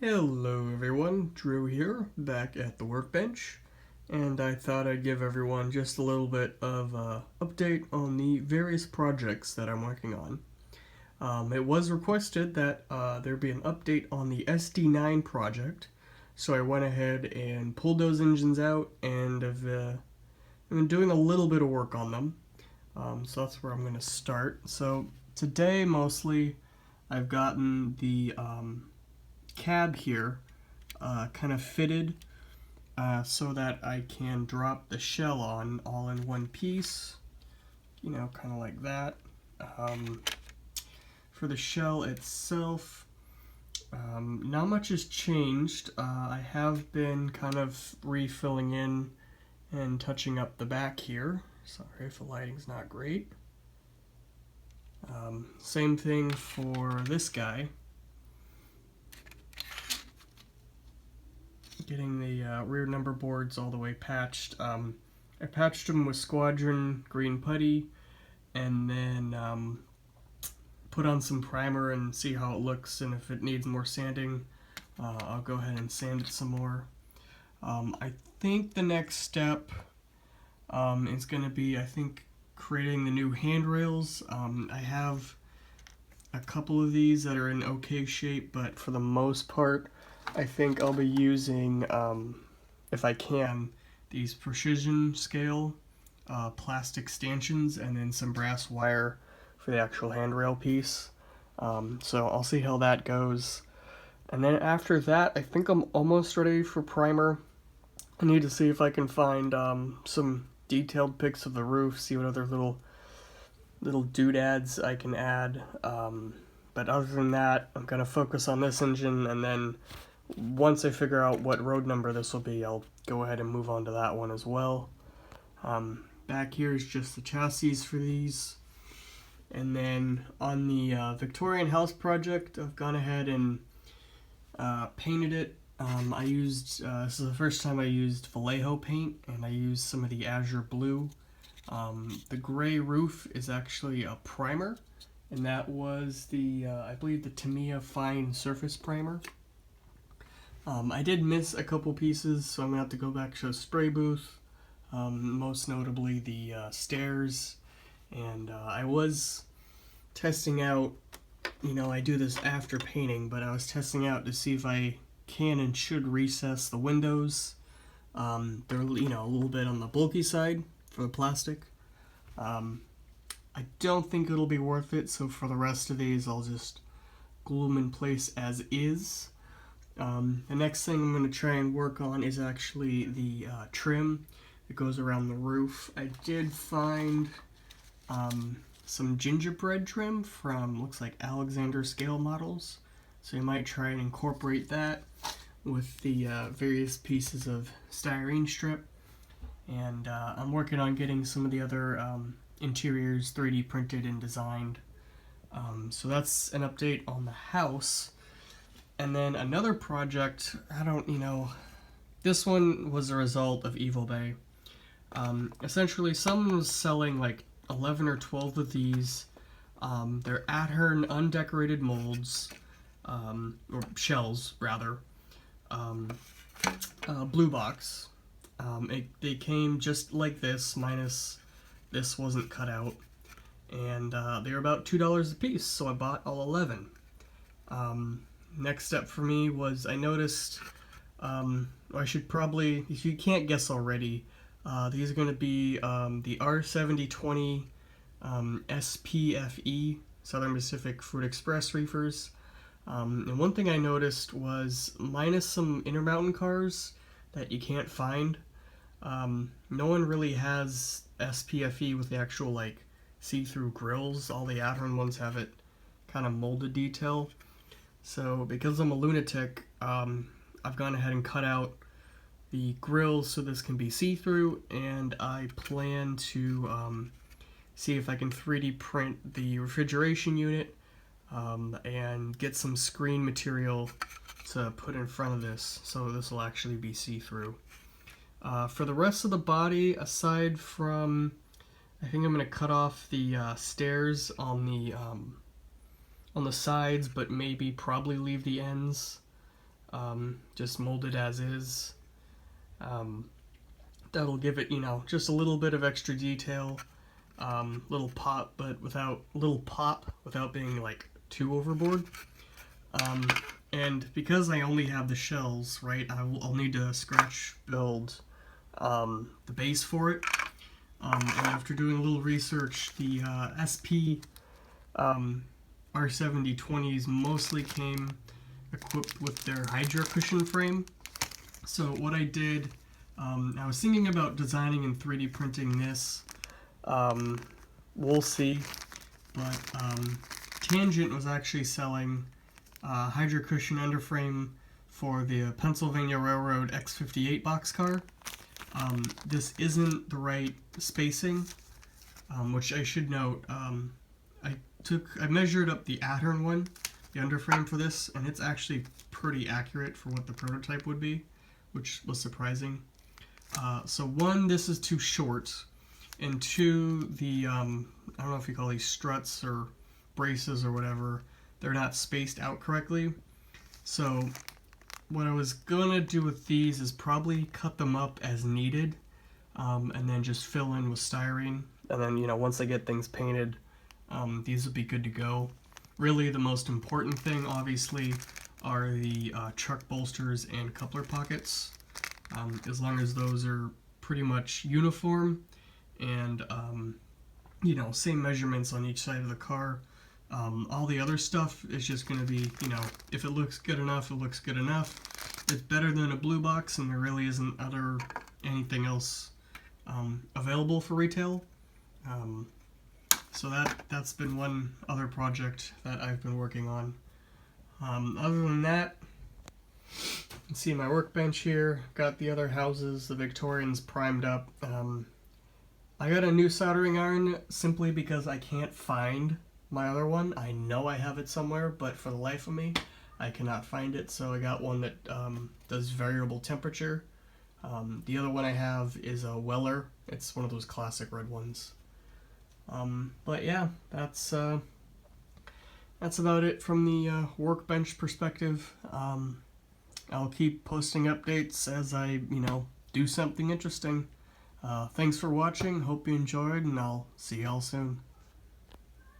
Hello everyone, Drew here, back at the Workbench, and I thought I'd give everyone just a little bit of update on the various projects that I'm working on. It was requested that there be an update on the SD9 project, so I went ahead and pulled those engines out and have been doing a little bit of work on them. So that's where I'm going to start. So today mostly I've gotten the cab here kind of fitted so that I can drop the shell on all in one piece, kind of like that. For the shell itself, not much has changed. I have been kind of refilling in and touching up the back here. Sorry if the lighting's not great. Same thing for this guy. Getting the rear number boards all the way patched. I patched them with Squadron green putty and then put on some primer and see how it looks, and if it needs more sanding, I'll go ahead and sand it some more. I think the next step is going to be, creating the new handrails. I have a couple of these that are in okay shape, but for the most part, I think I'll be using, if I can, these precision scale plastic stanchions and then some brass wire for the actual handrail piece. So I'll see how that goes. And then after that, I think I'm almost ready for primer. I need to see if I can find some detailed pics of the roof, see what other little doodads I can add. But other than that, I'm going to focus on this engine, and then once I figure out what road number this will be, I'll go ahead and move on to that one as well. Back here is just the chassis for these. And then on the Victorian House project, I've gone ahead and painted it. This is the first time I used Vallejo paint, and I used some of the Azure Blue. The gray roof is actually a primer, and that was the, I believe, the Tamiya Fine Surface Primer. I did miss a couple pieces, so I'm going to have to go back to a spray booth, most notably the stairs, and I was testing out, I do this after painting, but I was testing out to see if I can and should recess the windows. They're, a little bit on the bulky side for the plastic. I don't think it'll be worth it, so for the rest of these, I'll just glue them in place as is. The next thing I'm going to try and work on is actually the trim that goes around the roof. I did find some gingerbread trim from, looks like Alexander Scale Models, so you might try and incorporate that with the various pieces of styrene strip. And I'm working on getting some of the other interiors 3D printed and designed. So that's an update on the house. And then another project, this one was a result of Evil Bay. Essentially, someone was selling like 11 or 12 of these. They're Ahern undecorated molds, or shells, rather. Blue box. They came just like this, minus this wasn't cut out. And they were about $2 a piece, so I bought all 11. Next step for me was I noticed, I should probably, if you can't guess already, these are going to be the R7020 SPFE, Southern Pacific Fruit Express reefers. And one thing I noticed was, minus some Intermountain cars that you can't find, no one really has SPFE with the actual see-through grills. All the Ahern ones have it kind of molded detail. So because I'm a lunatic, I've gone ahead and cut out the grills so this can be see-through, and I plan to see if I can 3D print the refrigeration unit and get some screen material to put in front of this, so this will actually be see-through. For the rest of the body, aside from, I think I'm going to cut off the stairs on the sides, but probably leave the ends. just molded as is. That'll give it, just a little bit of extra detail, little pop without being like too overboard. And because I only have the shells, right, I'll need to scratch build the base for it. And after doing a little research, the SP R7020s mostly came equipped with their Hydra cushion frame. So what I did, I was thinking about designing and 3D printing this. We'll see. But Tangent was actually selling Hydra cushion underframe for the Pennsylvania Railroad X58 boxcar. This isn't the right spacing, which I should note. I measured up the Athearn one, the underframe for this, and it's actually pretty accurate for what the prototype would be, which was surprising. So one, this is too short, and two, the I don't know if you call these struts or braces or whatever, they're not spaced out correctly. So what I was gonna do with these is probably cut them up as needed, and then just fill in with styrene, and then once I get things painted, these will be good to go. Really, the most important thing, obviously, are the truck bolsters and coupler pockets. As long as those are pretty much uniform and same measurements on each side of the car. All the other stuff is just going to be, if it looks good enough, it looks good enough. It's better than a blue box, and there really isn't anything else available for retail. So that's been one other project that I've been working on. Other than that, you can see my workbench here. Got the other houses, the Victorians, primed up. I got a new soldering iron simply because I can't find my other one. I know I have it somewhere, but for the life of me, I cannot find it. So I got one that does variable temperature. The other one I have is a Weller. It's one of those classic red ones. But yeah, that's about it from the workbench perspective. I'll keep posting updates as I, do something interesting. Thanks for watching. Hope you enjoyed, and I'll see y'all soon.